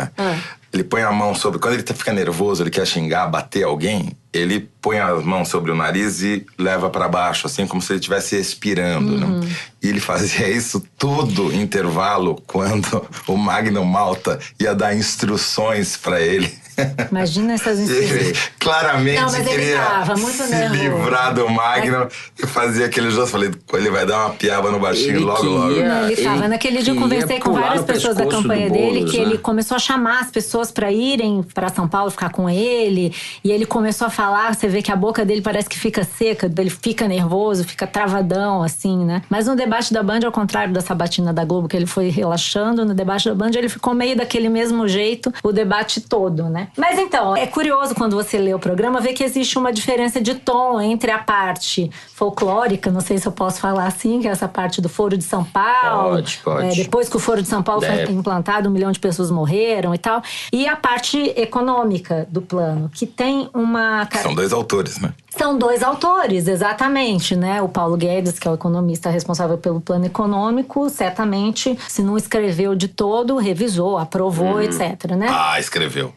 Ele põe a mão sobre... Quando ele fica nervoso, ele quer xingar, bater alguém, ele põe a mão sobre o nariz e leva pra baixo, assim como se ele estivesse expirando, né? E ele fazia isso todo intervalo quando o Magno Malta ia dar instruções pra ele. Imagina essas instruções. Claramente não, mas queria ele tava muito se nervoso. livrar do Magno e fazia aquele gesto. Falei, ele vai dar uma piaba no baixinho logo. Não, ele tava. Naquele dia eu conversei com várias pessoas da campanha dele, que ele começou a chamar as pessoas pra irem pra São Paulo ficar com ele. E ele começou a falar, você vê que a boca dele parece que fica seca, ele fica nervoso, fica travadão, assim, né? Mas no debate da Band, ao contrário da sabatina da Globo, que ele foi relaxando, no debate da Band ele ficou meio daquele mesmo jeito o debate todo, né? Mas então, é curioso quando você lê o programa ver que existe uma diferença de tom entre a parte folclórica, não sei se eu posso falar assim, que é essa parte do Foro de São Paulo. Pode. Depois que o Foro de São Paulo foi implantado, 1 milhão de pessoas morreram e tal. E a parte econômica do plano, que tem uma... São dois autores, né? São dois autores, exatamente, né? O Paulo Guedes, que é o economista responsável pelo plano econômico, certamente, se não escreveu de todo, revisou, aprovou, etc, né? Escreveu.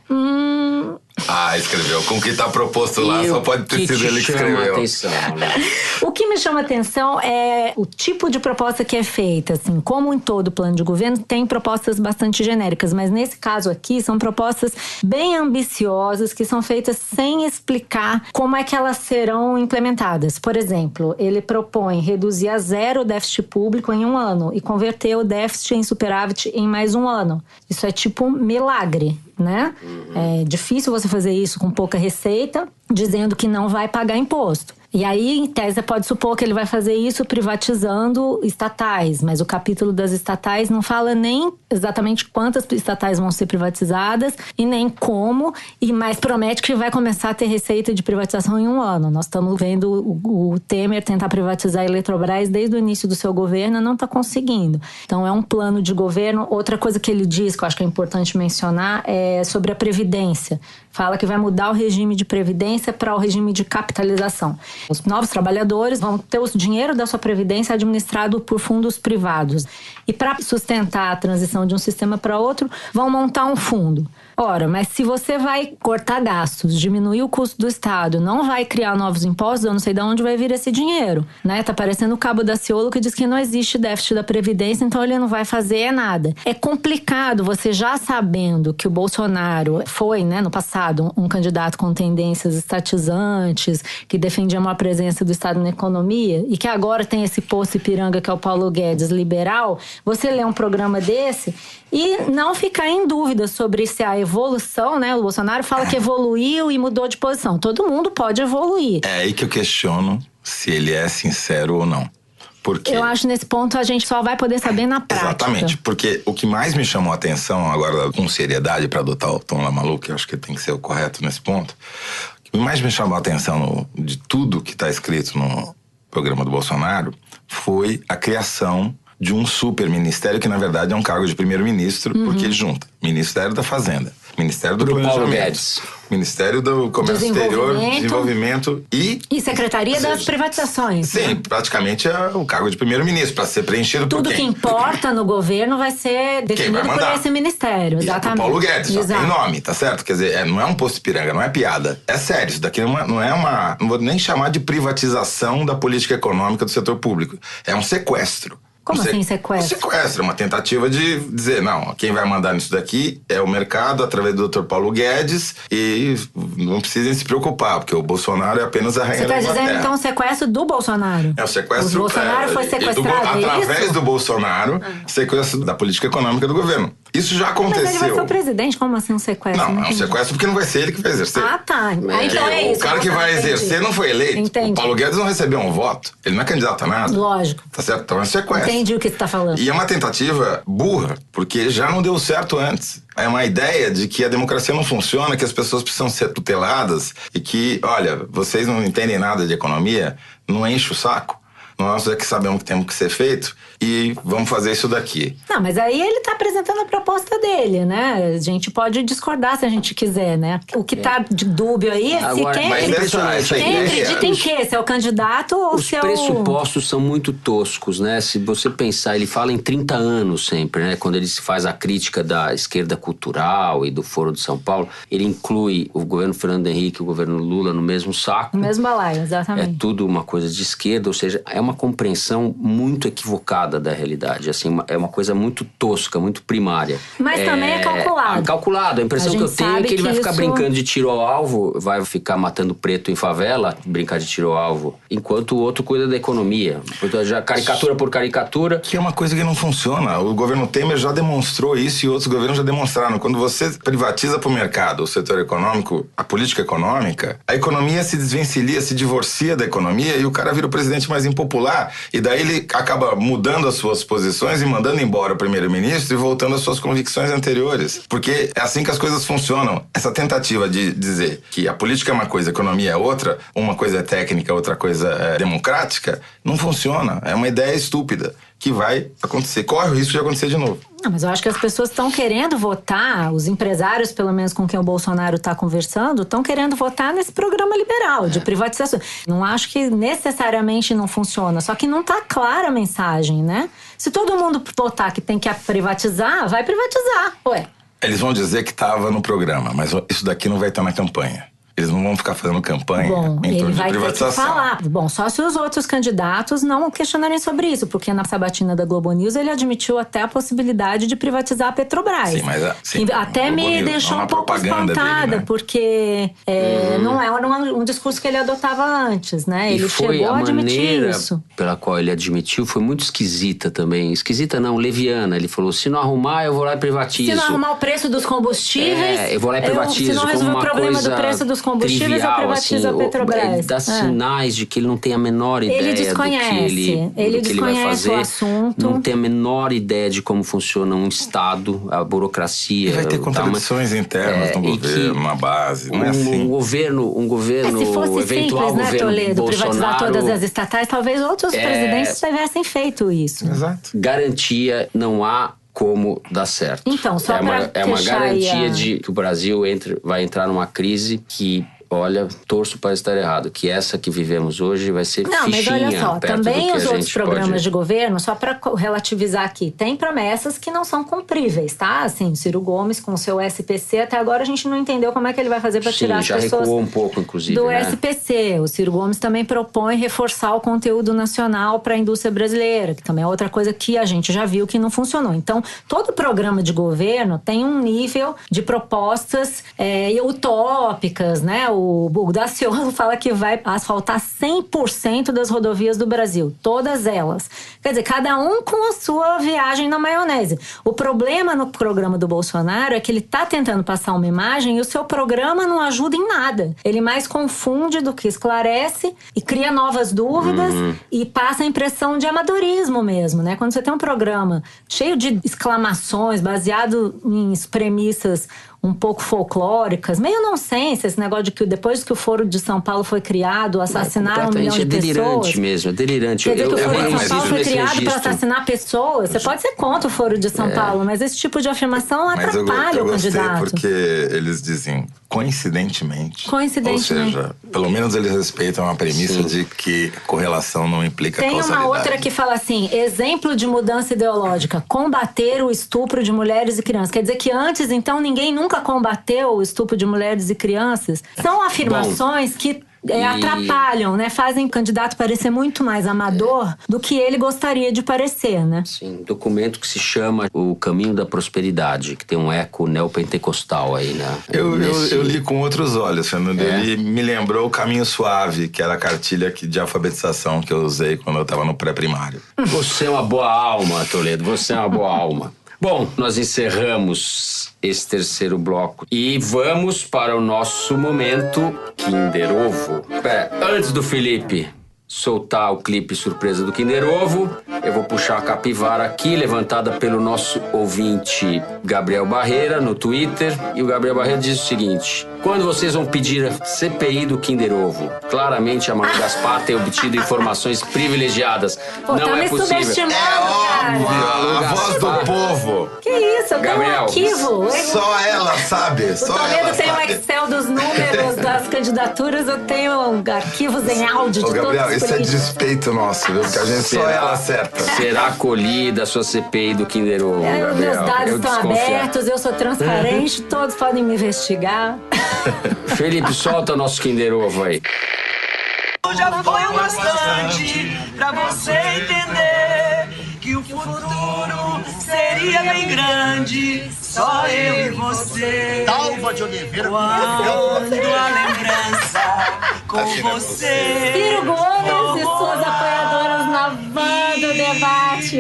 Escreveu. Com o que está proposto lá, só pode ter sido ele que escreveu. Atenção, né? O que me chama atenção é o tipo de proposta que é feita. Assim, como em todo plano de governo, tem propostas bastante genéricas, mas nesse caso aqui são propostas bem ambiciosas que são feitas sem explicar como é que elas serão implementadas. Por exemplo, ele propõe reduzir a zero o déficit público em 1 ano e converter o déficit em superávit em mais 1 ano. Isso é tipo um milagre, né? É difícil você fazer isso com pouca receita, dizendo que não vai pagar imposto. E aí, em tese, pode supor que ele vai fazer isso privatizando estatais, mas o capítulo das estatais não fala nem exatamente quantas estatais vão ser privatizadas e nem como, mas promete que vai começar a ter receita de privatização em 1 ano. Nós estamos vendo o Temer tentar privatizar a Eletrobras desde o início do seu governo, não está conseguindo. Então, é um plano de governo. Outra coisa que ele diz, que eu acho que é importante mencionar, é sobre a Previdência. Fala que vai mudar o regime de Previdência para o regime de capitalização. Os novos trabalhadores vão ter o dinheiro da sua previdência administrado por fundos privados. E para sustentar a transição de um sistema para outro, vão montar um fundo. Ora, mas se você vai cortar gastos, diminuir o custo do Estado, não vai criar novos impostos, eu não sei de onde vai vir esse dinheiro, né? Tá parecendo o Cabo Daciolo que diz que não existe déficit da Previdência, então ele não vai fazer nada. É complicado você já sabendo que o Bolsonaro foi, né, no passado, um candidato com tendências estatizantes, que defendia uma presença do Estado na economia, e que agora tem esse poço Ipiranga que é o Paulo Guedes liberal. Você lê um programa desse e não ficar em dúvida sobre se a evolução, né? O Bolsonaro fala que evoluiu e mudou de posição. Todo mundo pode evoluir. É aí que eu questiono se ele é sincero ou não. Porque eu acho nesse ponto a gente só vai poder saber na prática. Exatamente, porque o que mais me chamou a atenção agora, com seriedade, para adotar o tom lá maluco, eu acho que tem que ser o correto nesse ponto. O que mais me chamou a atenção de tudo que está escrito no programa do Bolsonaro foi a criação de um super ministério, que na verdade é um cargo de primeiro-ministro, porque ele junta Ministério da Fazenda, Ministério do Planejamento, Ministério do Comércio Exterior, Desenvolvimento e Secretaria das Privatizações. Sim, né? Praticamente é o cargo de primeiro-ministro, para ser preenchido por quem? Tudo que importa no governo vai ser definido por esse ministério, exatamente. Paulo Guedes, só tem nome, tá certo? Quer dizer, não é um posto Ipiranga, não é piada. É sério, isso daqui não é uma... Não vou nem chamar de privatização da política econômica do setor público. É um sequestro. Como assim sequestro? Sequestro, uma tentativa de dizer, não, quem vai mandar nisso daqui é o mercado através do Dr. Paulo Guedes e não precisem se preocupar, porque o Bolsonaro é apenas a rainha da Inglaterra. Você está dizendo então o sequestro do Bolsonaro? É o sequestro... O Bolsonaro foi sequestrado, através do Bolsonaro, sequestro da política econômica do governo. Isso já aconteceu. Mas ele vai ser o presidente, como assim um sequestro? Não, é um sequestro porque não vai ser ele que vai exercer. Ah, tá. Então é isso. O cara que vai exercer não foi eleito. Entendi. O Paulo Guedes não recebeu um voto. Ele não é candidato a nada. Lógico. Tá certo? Então é um sequestro. Entendi o que você tá falando. E é uma tentativa burra, porque já não deu certo antes. É uma ideia de que a democracia não funciona, que as pessoas precisam ser tuteladas e que, olha, vocês não entendem nada de economia, não enche o saco. Nós é que sabemos que temos que ser feito e vamos fazer isso daqui. Não, mas aí ele tá apresentando a proposta dele, né? A gente pode discordar se a gente quiser, né? O que tá de dúbio aí é se quem acredita em quê? Se é o candidato ou se é o... Os pressupostos são muito toscos, né? Se você pensar, ele fala em 30 anos sempre, né? Quando ele faz a crítica da esquerda cultural e do Foro de São Paulo, ele inclui o governo Fernando Henrique e o governo Lula no mesmo saco. No mesmo balaio, exatamente. É tudo uma coisa de esquerda, ou seja, é uma compreensão muito equivocada da realidade, assim, é uma coisa muito tosca, muito primária. Mas também é calculado. Calculado, a impressão que eu tenho é que ele vai ficar brincando de tiro ao alvo, vai ficar matando preto em favela, brincar de tiro ao alvo, enquanto o outro cuida da economia. Já caricatura por caricatura. Que é uma coisa que não funciona. O governo Temer já demonstrou isso e outros governos já demonstraram. Quando você privatiza para o mercado o setor econômico, a política econômica, a economia se desvencilha, se divorcia da economia e o cara vira o presidente mais impopular. E daí ele acaba mudando as suas posições e mandando embora o primeiro-ministro e voltando às suas convicções anteriores. Porque é assim que as coisas funcionam. Essa tentativa de dizer que a política é uma coisa, a economia é outra, uma coisa é técnica, outra coisa é democrática, não funciona. É uma ideia estúpida que vai acontecer. Corre o risco de acontecer de novo. Mas eu acho que as pessoas estão querendo votar, os empresários, pelo menos com quem o Bolsonaro está conversando, estão querendo votar nesse programa liberal de privatização. Não acho que necessariamente não funciona, só que não está clara a mensagem, né? Se todo mundo votar que tem que privatizar, vai privatizar, ué. Eles vão dizer que estava no programa, mas isso daqui não vai estar na campanha. Eles não vão ficar fazendo campanha em torno de privatização. Ele vai ter que falar. Bom, só se os outros candidatos não questionarem sobre isso, porque na sabatina da Globo News ele admitiu até a possibilidade de privatizar a Petrobras. Sim, mas até me deixou um pouco espantada, dele, né? Porque não é um discurso que ele adotava antes, né? Ele chegou a admitir isso. Pela qual ele admitiu foi muito esquisita também. Esquisita não, leviana. Ele falou, se não arrumar, eu vou lá e privatizo. Se não arrumar o preço dos combustíveis, eu vou lá e privatizo. Se não resolver o problema do preço dos combustíveis, trivial, eu privatizo a Petrobras. Ele dá sinais de que ele não tem a menor ideia ele desconhece. do que ele vai fazer. O assunto. Não tem a menor ideia de como funciona um Estado, a burocracia. E vai ter contradições internas no governo, na base. Não é assim. Um governo se fosse eventual simples, né, Toledo, Bolsonaro, privatizar todas as estatais, talvez outros presidentes tivessem feito isso. Exato. Garantia não há como dar certo. Então, só é uma garantia de que o Brasil vai entrar numa crise que, olha, torço para estar errado, que essa que vivemos hoje vai ser fichinha. Mas olha só, também os outros programas de governo, só para relativizar aqui, tem promessas que não são cumpríveis, tá? Assim, Ciro Gomes com o seu SPC, até agora a gente não entendeu como é que ele vai fazer para tirar as pessoas... já recuou um pouco, inclusive, do né? SPC. O Ciro Gomes também propõe reforçar o conteúdo nacional para a indústria brasileira, que também é outra coisa que a gente já viu que não funcionou. Então, todo programa de governo tem um nível de propostas utópicas, né? O Daciolo fala que vai asfaltar 100% das rodovias do Brasil. Todas elas. Quer dizer, cada um com a sua viagem na maionese. O problema no programa do Bolsonaro é que ele está tentando passar uma imagem e o seu programa não ajuda em nada. Ele mais confunde do que esclarece e cria novas dúvidas e passa a impressão de amadorismo mesmo, né? Quando você tem um programa cheio de exclamações, baseado em premissas um pouco folclóricas, meio nonsense, esse negócio de que depois que o Foro de São Paulo foi criado, assassinaram 1 milhão de pessoas. É delirante mesmo, é delirante. Quer dizer que o Foro de São Paulo foi criado para assassinar pessoas? Você pode ser contra o Foro de São Paulo, mas esse tipo de afirmação atrapalha o candidato. Porque eles dizem coincidentemente. Ou seja, pelo menos eles respeitam a premissa de que correlação não implica causalidade. Tem uma outra que fala assim, exemplo de mudança ideológica, combater o estupro de mulheres e crianças. Quer dizer que antes, então, ninguém nunca combateu o estupro de mulheres e crianças? São afirmações que atrapalham, né? Fazem o candidato parecer muito mais amador do que ele gostaria de parecer, né? Sim, documento que se chama O Caminho da Prosperidade, que tem um eco neopentecostal aí, né? Eu li com outros olhos, Fernando. Ele me lembrou o Caminho Suave, que era a cartilha de alfabetização que eu usei quando eu estava no pré-primário. Você é uma boa alma, Toledo, você é uma boa alma. Bom, nós encerramos esse terceiro bloco e vamos para o nosso momento Kinder Ovo. Antes do Felipe soltar o clipe surpresa do Kinder Ovo, eu vou puxar a capivara aqui, levantada pelo nosso ouvinte Gabriel Barreira no Twitter. E o Gabriel Barreira diz o seguinte: quando vocês vão pedir a CPI do Kinder Ovo? Claramente a Manu Gaspar tem obtido informações privilegiadas. Pô, não é possível. A voz do povo. Que isso? Eu tenho um arquivo. Só ela sabe. Só ela sabe. Tem um Excel dos números das candidaturas, eu tenho arquivos em áudio de Gabriel, todos os isso é desrespeito nosso, viu? Porque a gente só ela acerta. Será acolhida a sua CPI do Kinder Ovo, Gabriel? Meus dados estão abertos, eu sou transparente, todos podem me investigar. Felipe, solta o nosso Kinder Ovo aí. Já foi o bastante pra você entender que o futuro seria bem grande, só eu e você. Dalva de Oliveira. Quando a lembrança com você. Ciro Gomes e suas apoiadoras na van do debate.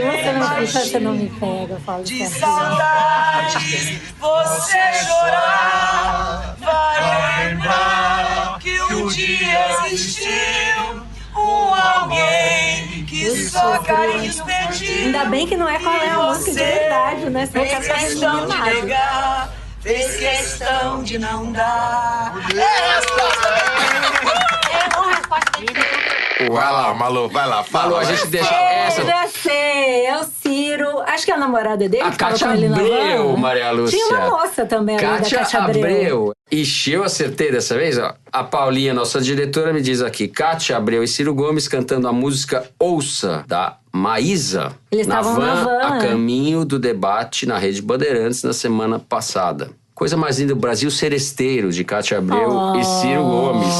Você não me pega, eu falo de saudades, você chorar. Vai lembrar que um dia existiu alguém que só carinhos pediu. Ainda bem que não é qual é a música de verdade, né? Senão fez questão de negar, fez questão de não dar. É a resposta. É a resposta. Vai lá, Malu, vai lá, fala. Malu, a gente deixa essa... Já sei, é o Ciro. Acho que é a namorada dele A que tava Cátia com ele na Abreu, van. Maria Lúcia. Tinha uma moça também, além da Cátia Abreu. E eu acertei dessa vez, ó. A Paulinha, nossa diretora, me diz aqui: Cátia Abreu e Ciro Gomes cantando a música Ouça, da Maísa. Eles estavam na van, a caminho do debate na Rede Bandeirantes na semana passada. Coisa mais linda, o Brasil Seresteiro, de Cátia Abreu e Ciro Gomes.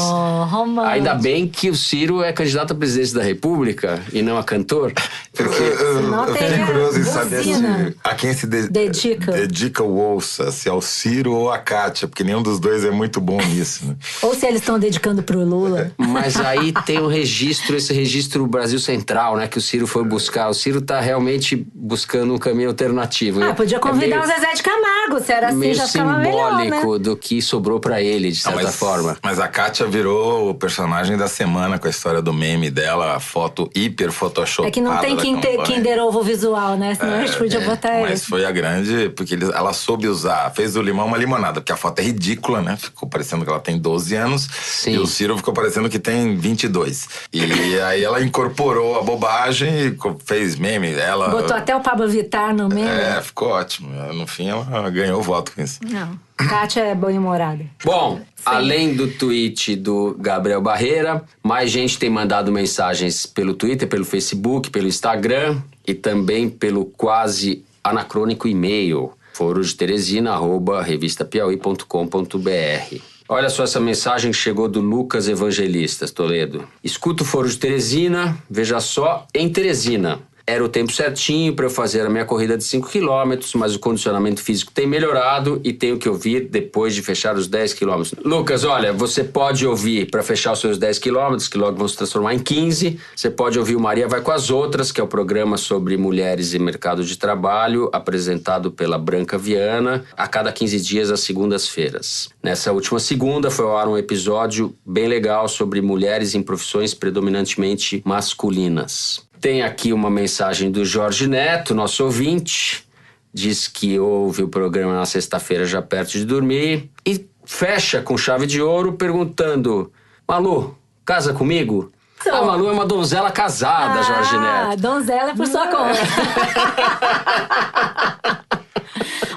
Romântico. Ainda bem que o Ciro é candidato à presidência da República e não a cantor. Porque Senão eu tem fiquei a curioso em saber buzina. a quem se dedica o Ouça, se é o Ciro ou a Cátia, porque nenhum dos dois é muito bom nisso, né? Ou se eles estão dedicando pro Lula. Mas aí tem um registro, esse registro Brasil Central, né? Que o Ciro foi buscar. O Ciro tá realmente buscando um caminho alternativo. Podia convidar o Zezé de Camargo, se era assim, meio já ficava melhor, né? simbólico do que sobrou pra ele, de certa forma. Mas a Cátia virou o personagem da semana com a história do meme dela, a foto hiper photoshopada. É que não tem Kinder Ovo visual, né? Senão a gente podia botar ele. Mas foi a grande, porque ela soube usar, fez do limão uma limonada, porque a foto é ridícula, né? Ficou parecendo que ela tem 12 anos. Sim. E o Ciro ficou parecendo que tem 22. E aí ela incorporou a bobagem e fez meme. Ela botou até o Pablo Vittar no meme. Ficou ótimo. No fim, ela ganhou o voto com isso. Não. Kátia é bem-humorada. Bom, além do tweet do Gabriel Barreira, mais gente tem mandado mensagens pelo Twitter, pelo Facebook, pelo Instagram e também pelo quase anacrônico e-mail forodeteresina@revistapiauí.com.br. Olha só essa mensagem que chegou do Lucas Evangelistas, Toledo. Escuto o Foro de Teresina, veja só, em Teresina. Era o tempo certinho para eu fazer a minha corrida de 5 quilômetros, mas o condicionamento físico tem melhorado e tenho que ouvir depois de fechar os 10 quilômetros. Lucas, olha, você pode ouvir para fechar os seus 10 quilômetros, que logo vão se transformar em 15. Você pode ouvir o Maria Vai com as Outras, que é o programa sobre mulheres e mercado de trabalho, apresentado pela Branca Viana, a cada 15 dias, às segundas-feiras. Nessa última segunda foi ao ar um episódio bem legal sobre mulheres em profissões predominantemente masculinas. Tem aqui uma mensagem do Jorge Neto, nosso ouvinte. Diz que ouve o programa na sexta-feira já perto de dormir. E fecha com chave de ouro perguntando: Malu, casa comigo? A Malu é uma donzela casada, Jorge Neto. Donzela é por sua conta.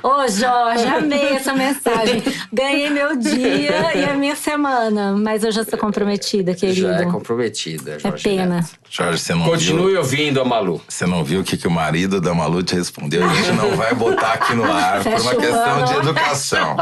Ô, Jorge, amei essa mensagem. Ganhei meu dia e a minha semana. Mas eu já sou comprometida, querido. Já é comprometida, Jorge. É pena. Neto. Jorge, você não Continue viu? ouvindo a Malu. Você não viu o que o marido da Malu te respondeu? A gente não vai botar aqui no ar por uma questão de educação.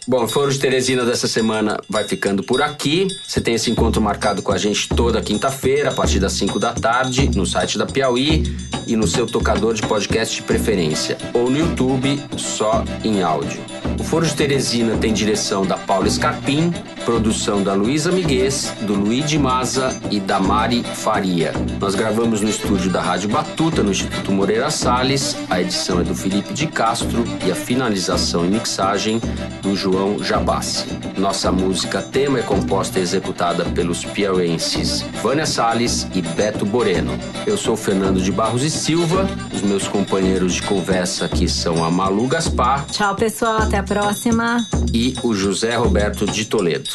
Bom, o Foro de Teresina dessa semana vai ficando por aqui. Você tem esse encontro marcado com a gente toda quinta-feira, a partir das 5 da tarde, no site da Piauí e no seu tocador de podcast de preferência, ou no YouTube, só em áudio. O Foro de Teresina tem direção da Paula Scarpim, produção da Luísa Miguez, do Luigi Maza e da Mari Faria. Nós gravamos no estúdio da Rádio Batuta, no Instituto Moreira Salles. A edição é do Felipe de Castro e a finalização e mixagem do João Jabassi. Nossa música tema é composta e executada pelos piauienses Vânia Salles e Beto Boreno. Eu sou Fernando de Barros e Silva. Os meus companheiros de conversa aqui são a Malu Gaspar. Tchau, pessoal. Até a próxima. E o José Roberto de Toledo.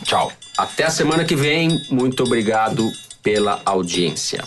Tchau. Até a semana que vem. Muito obrigado pela audiência.